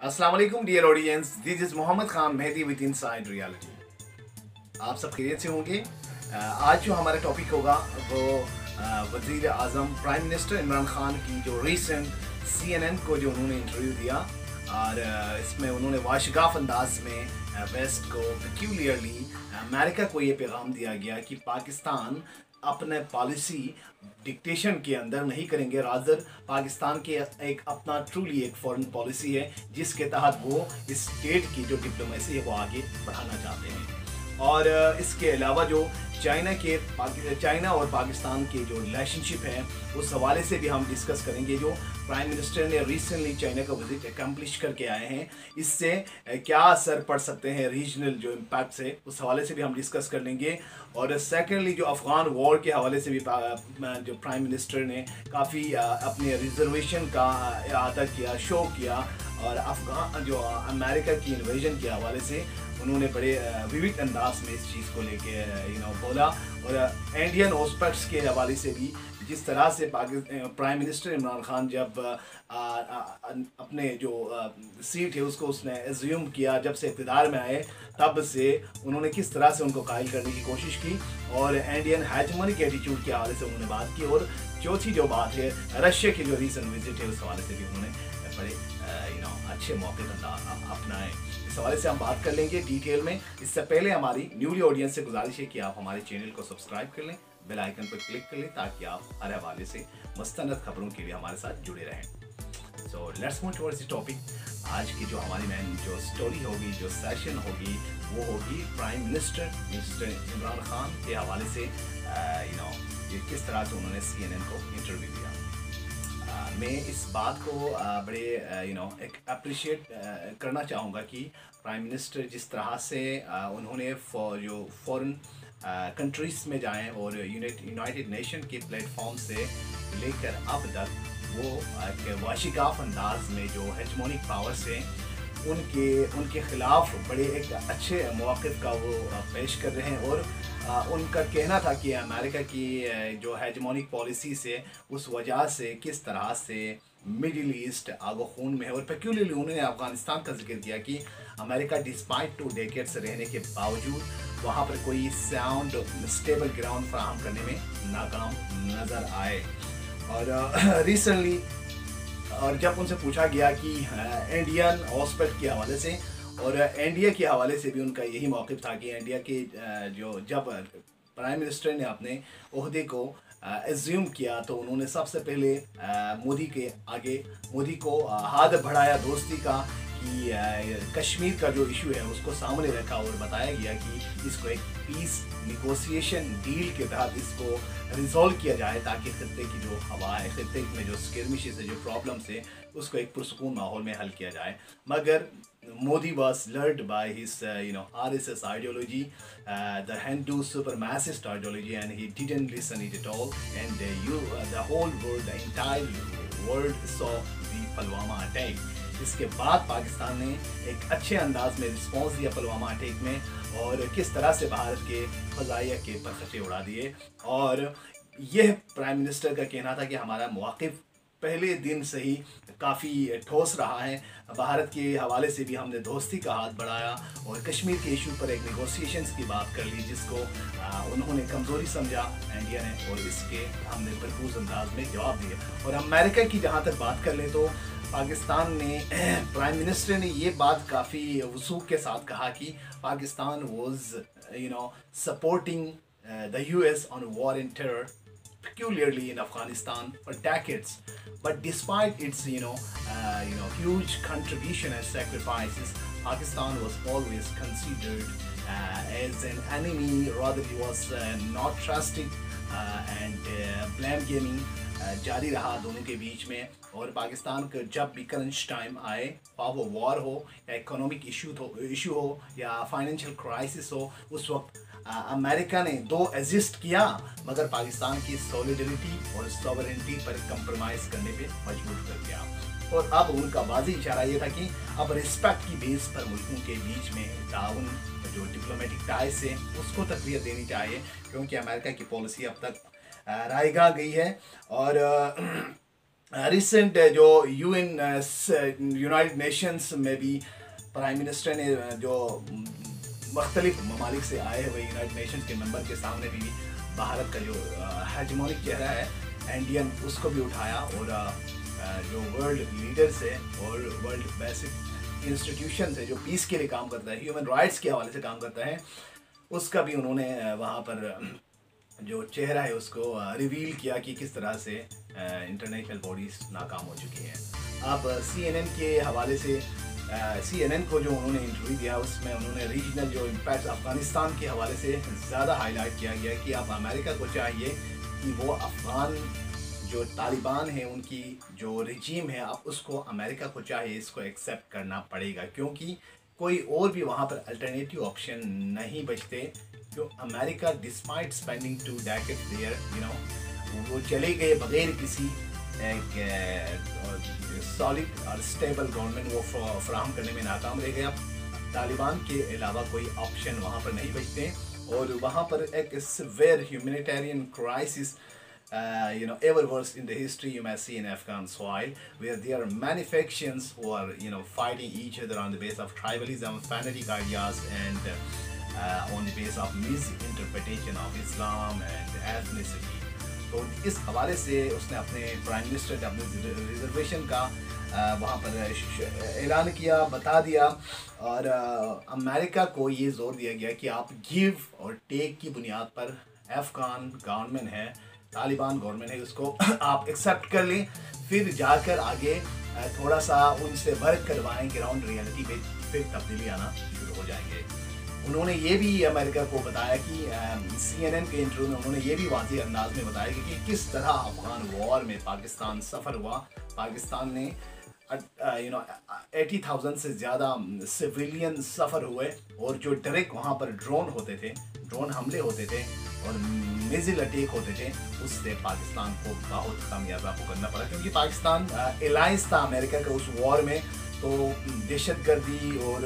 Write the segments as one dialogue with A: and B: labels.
A: अस्सलाम वालेकुम dear audience, this is Mohammad Khan Mehdi with inside reality. आप सब खैरियत से होंगे। आज जो हमारा टॉपिक होगा वो वज़ीर आज़म प्राइम मिनिस्टर इमरान खान की जो रीसेंट CNN को जो उन्होंने इंटरव्यू दिया और इसमें उन्होंने वाशगाफ अंदाज में वेस्ट को पेक्यूलियरली अमेरिका को ये पैगाम दिया गया कि पाकिस्तान अपने पॉलिसी डिक्टेशन के अंदर नहीं करेंगे, रादर पाकिस्तान के एक अपना ट्रूली एक फॉरेन पॉलिसी है जिसके तहत वो इस स्टेट की जो डिप्लोमेसी है वो आगे बढ़ाना चाहते हैं। और इसके अलावा जो चाइना और पाकिस्तान के जो रिलेशनशिप है उस हवाले से भी हम डिस्कस करेंगे। जो प्राइम मिनिस्टर ने रिसेंटली चाइना का विजिट अकम्प्लिश करके आए हैं, इससे क्या असर पड़ सकते हैं, रीजनल जो इम्पैक्ट्स है उस हवाले से भी हम डिस्कस कर लेंगे। और सेकेंडली जो अफ़गान वॉर के हवाले से भी जो प्राइम मिनिस्टर ने काफ़ी अपने रिजर्वेशन का अदा किया, शो किया और अफ़गान जो अमेरिका की इन्वेजन के हवाले से उन्होंने बड़े विविध अंदाज में इस चीज़ को लेके बोला। और इंडियन ऑस्पेक्ट्स के हवाले से भी जिस तरह से प्राइम मिनिस्टर इमरान खान जब अपने जो सीट है उसको उसने एज्यूम किया, जब से इक़्तिदार में आए तब से उन्होंने किस तरह से उनको कायल करने की कोशिश की और इंडियन हेजमोनिक एटीट्यूड के हवाले से उन्होंने बात की। और चौथी जो बात है रशिया की जो रीसेंट विजिट है उस हवाले से भी उन्होंने बड़े अच्छे मौके अपनाए। इस हवाले से हम बात कर लेंगे डिटेल में। इससे पहले हमारी न्यूली ऑडियंस से गुजारिश है कि आप हमारे चैनल को सब्सक्राइब कर लें, बेल आइकन पर क्लिक कर लें ताकि आप हर हवाले से मुस्तनद खबरों के लिए हमारे साथ जुड़े रहें। So let's move towards the topic. आज की जो हमारी मेन जो स्टोरी होगी, जो सेशन होगी, वो होगी प्राइम मिनिस्टर इमरान खान के हवाले से ये किस तरह से उन्होंने CNN को इंटरव्यू दिया। मैं इस बात को बड़े एक अप्रिशिएट करना चाहूँगा कि प्राइम मिनिस्टर जिस तरह से उन्होंने जो फॉरेन कंट्रीज़ में जाएं और यूनाइटेड नेशन के प्लेटफॉर्म से लेकर अब तक वो वाशिगाफ अंदाज में जो हेजमोनिक पावर्स हैं उनके ख़िलाफ़ बड़े एक अच्छे मौक़िफ़ का वो पेश कर रहे हैं। और उनका कहना था कि अमेरिका की जो हेजमोनिक पॉलिसी से उस वजह से किस तरह से मिडिल ईस्ट आगो खून में है। और पेक्यूलियरली उन्होंने अफ़गानिस्तान का जिक्र किया कि अमेरिका डिस्पाइट 2 डेकेड्स रहने के बावजूद वहाँ पर कोई साउंड स्टेबल ग्राउंड फराहम करने में नाकाम नज़र आए। और रिसेंटली और जब उनसे पूछा गया कि इंडियन ऑस्पेक्ट के हवाले से और इंडिया के हवाले से भी उनका यही मौक़िफ़ था कि इंडिया के जो जब प्राइम मिनिस्टर ने अपने ओहदे को एज्यूम किया तो उन्होंने सबसे पहले मोदी को हाथ बढ़ाया दोस्ती का कि कश्मीर का जो इशू है उसको सामने रखा और बताया गया कि इसको एक पीस निगोसिएशन डील के तहत इसको रिजॉल्व किया जाए ताकि खत्ते की जो हवा है, खत्ते में जो स्किर्मिशेस है, जो प्रॉब्लम्स है, उसको एक पुरसकून माहौल में हल किया जाए। मगर Modi was lured by his RSS ideology, the Hindu supremacist ideology, and he didn't listen it at all. And the whole world, the entire world saw the Pulwama attack. इसके बाद पाकिस्तान ने एक अच्छे अंदाज में रिस्पॉन्स दिया पुलवामा अटैक में और किस तरह से भारत के फ़ज़ाइया के परखचे उड़ा दिए। और यह प्राइम मिनिस्टर का कहना था कि हमारा मौक़िफ़ पहले दिन से ही काफ़ी ठोस रहा है। भारत के हवाले से भी हमने दोस्ती का हाथ बढ़ाया और कश्मीर के इशू पर एक नेगोशिएशंस की बात कर ली जिसको उन्होंने कमज़ोरी समझा इंडिया ने, और इसके हमने भरपूर अंदाज में जवाब दिया। और अमेरिका की जहाँ तक बात कर लें तो पाकिस्तान ने प्राइम मिनिस्टर ने ये बात काफ़ी वसूख के साथ कहा कि Pakistan was supporting the US on war and terror, peculiarly in Afghanistan for decades. But despite its huge contribution and sacrifices, Pakistan was always considered as an enemy. Rather, he was not trusted and blame gaming जारी रहा दोनों के बीच में। और पाकिस्तान का जब भी crunch time आए, वो वॉर हो या इकोनॉमिक इशू हो या फाइनेंशियल क्राइसिस हो, उस वक्त अमेरिका ने दो एग्जिस्ट किया मगर पाकिस्तान की सॉलिडरिटी और सॉवरेनिटी पर कंप्रोमाइज़ करने पे मजबूर कर दिया। और अब उनका वाज़ी इशारा ये था कि अब रिस्पेक्ट की बेस पर मुल्कों के बीच में ताउन जो डिप्लोमेटिक टाइज है उसको तकवीत देनी चाहिए, क्योंकि अमेरिका की पॉलिसी अब तक रायगा गई है। और रिसेंट जो यूएन यूनाइटेड नेशंस में भी प्राइम मिनिस्टर ने जो मुख्तलिफ ममालिक से आए हुए यूनाइटेड नेशंस के मेंबर के सामने भी भारत का जो हेजमोनिक चेहरा है इंडियन, उसको भी उठाया और जो वर्ल्ड लीडर्स है और वर्ल्ड बेसिक इंस्टीट्यूशन है जो पीस के लिए काम करता है, ह्यूमन राइट्स के हवाले से काम करता है, उसका भी उन्होंने वहाँ पर जो चेहरा है उसको रिवील किया कि किस तरह से इंटरनेशनल बॉडीज़ नाकाम हो चुकी हैं। अब CNN के हवाले से CNN को जो उन्होंने इंटरव्यू दिया उसमें उन्होंने रीजनल जो इम्पैक्ट अफ़गानिस्तान के हवाले से ज़्यादा हाईलाइट किया गया कि अब अमेरिका को चाहिए कि वो अफ़गान जो तालिबान है उनकी जो रिजीम है अब उसको अमेरिका को चाहिए इसको एक्सेप्ट करना पड़ेगा, क्योंकि कोई और भी वहाँ पर अल्टरनेटिव ऑप्शन नहीं बचते। जो America despite spending 2 decades there वो चले गए बगैर किसी एक सॉलिड और स्टेबल गवर्नमेंट वो फ्राहम करने में नाकाम रह गया। तालिबान के अलावा कोई ऑप्शन वहाँ पर नहीं बचते और वहाँ पर एक severe humanitarian crisis ever worse in the history you may see in Afghan soil, where there are many factions who are fighting each other on the basis of tribalism, fanatic ideas, and on the basis of misinterpretation of Islam and ethnicity. तो इस हवाले से उसने अपने prime minister अपने reservation का वहाँ पर ऐलान किया, बता दिया और अमेरिका को ये जोर दिया गया कि आप गिव और टेक की बुनियाद पर अफ़गान गवर्नमेंट है, तालिबान गवर्नमेंट है, उसको आप एक्सेप्ट कर लें, फिर जाकर आगे थोड़ा सा उनसे वर्क करवाएं, ग्राउंड रियलिटी पे फिर तब्दीली आना शुरू हो जाएंगे। उन्होंने ये भी अमेरिका को बताया कि CNN के इंटरव्यू में उन्होंने ये भी वाज़ेह अंदाज में बताया कि किस तरह अफ़गान वॉर में पाकिस्तान सफ़र हुआ। पाकिस्तान ने 80,000 से ज़्यादा सिविलियन सफ़र हुए और जो डायरेक्ट वहाँ पर ड्रोन होते थे, ड्रोन हमले होते थे और मिसाइल अटैक होते थे, उससे पाकिस्तान को बहुत कामयाबी को करना पड़ा, क्योंकि पाकिस्तान एलायंस था अमेरिका का उस वॉर में। तो दहशतगर्दी और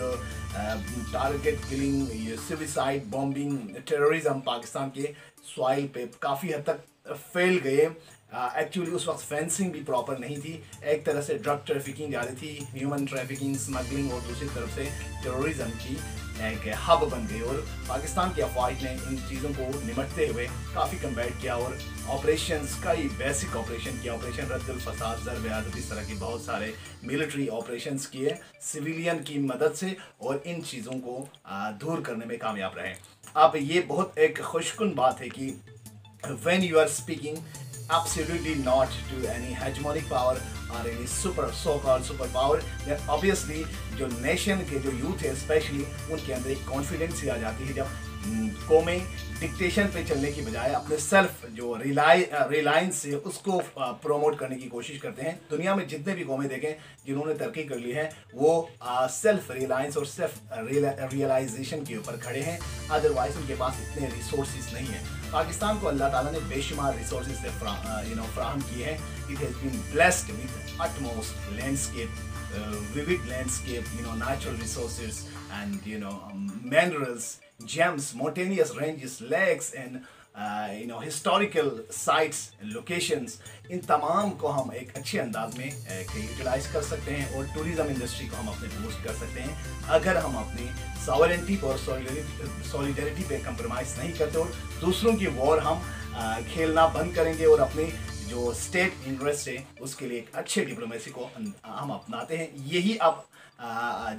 A: target killing, suicide bombing, terrorism Pakistan के सॉइल पे काफ़ी हद तक फैल गए। एक्चुअली उस वक्त फेंसिंग भी प्रॉपर नहीं थी, एक तरह से ड्रग ट्रैफिकिंग जारी थी, ह्यूमन ट्रैफिकिंग, स्मगलिंग और दूसरी तरफ से टेररिज्म की एक हब बन गई और पाकिस्तान की अफवाज ने इन चीज़ों को निमटते हुए काफ़ी कम्बैट किया और ऑपरेशंस कई बेसिक ऑपरेशन किया, ऑपरेशन रद्दुल फसाद, ज़र्ब आज़ाद, इस तरह के बहुत सारे मिलिट्री ऑपरेशंस किए सिविलियन की मदद से और इन चीज़ों को दूर करने में कामयाब रहे। अब ये बहुत एक खुशकुन बात है कि when you are speaking absolutely not to any hegemonic power or any so-called superpower, then obviously जो नेशन के जो यूथ है स्पेशली उनके अंदर एक कॉन्फिडेंस आ जाती है जब कौमें डिक्टेशन पे चलने की बजाय अपने सेल्फ जो रिलायंस से उसको प्रोमोट करने की कोशिश करते हैं। दुनिया में जितने भी कौमें देखें जिन्होंने तरक्की कर ली है वो सेल्फ रिलायंस और सेल्फ रियलाइजेशन के ऊपर खड़े हैं, अदरवाइज उनके पास इतने रिसोर्सेज नहीं है। पाकिस्तान को अल्लाह ताला ने बेशुमार रिसोर्सेज से फ्राहम किए हैं। It has been blessed with utmost landscape, vivid landscape, natural resources and minerals, gems, mountainous ranges, lakes and historical sites and locations। इन तमाम को हम एक अच्छे अंदाज में यूटिलाइज कर सकते हैं और टूरिज्म इंडस्ट्री को हम अपने बूस्ट कर सकते हैं अगर हम अपनी सॉवरेंटी और सॉलिडरिटी पे कंप्रोमाइज़ नहीं करते और दूसरों की वॉर हम खेलना बंद करेंगे और अपनी जो स्टेट इंटरेस्ट है उसके लिए एक अच्छे डिप्लोमेसी को हम अपनाते हैं। यही अब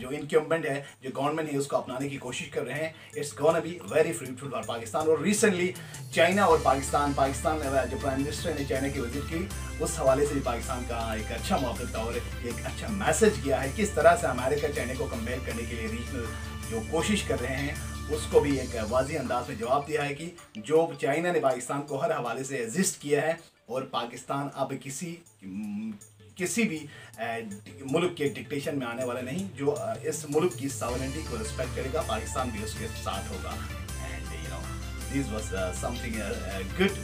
A: जो इनकम्बेंट है, जो गवर्नमेंट है, उसको अपनाने की कोशिश कर रहे हैं। It's gonna be very fruitful for Pakistan. और रिसेंटली चाइना और पाकिस्तान जो प्राइम मिनिस्टर ने चाइना की विजिट की उस हवाले से भी पाकिस्तान का एक अच्छा मौका था और एक अच्छा मैसेज गया है किस तरह से अमेरिका चाइना को कंपेयर करने के लिए रीजनल जो कोशिश कर रहे हैं उसको भी एक वाज़ेह अंदाज में जवाब दिया है कि जो चाइना ने पाकिस्तान को हर हवाले से एग्जिस्ट किया है और पाकिस्तान अब किसी भी मुल्क के डिक्टेशन में आने वाला नहीं, जो इस मुल्क की सॉवरेनिटी को रिस्पेक्ट करेगा, पाकिस्तान भी उसके साथ होगा। And this was something good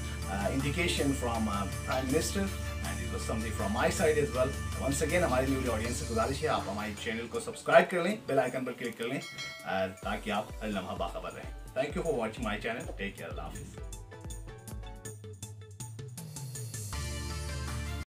A: indication from prime minister and it was something from my side as well. Once again हमारी न्यूली ऑडियंस से गुजारिश है आप हमारे चैनल को सब्सक्राइब कर लें, बेल आइकन पर क्लिक कर लें ताकि आप हर लम्हा बाखबर रहें। Thank you for watching my channel. Take care, अल्लाह हाफिज़।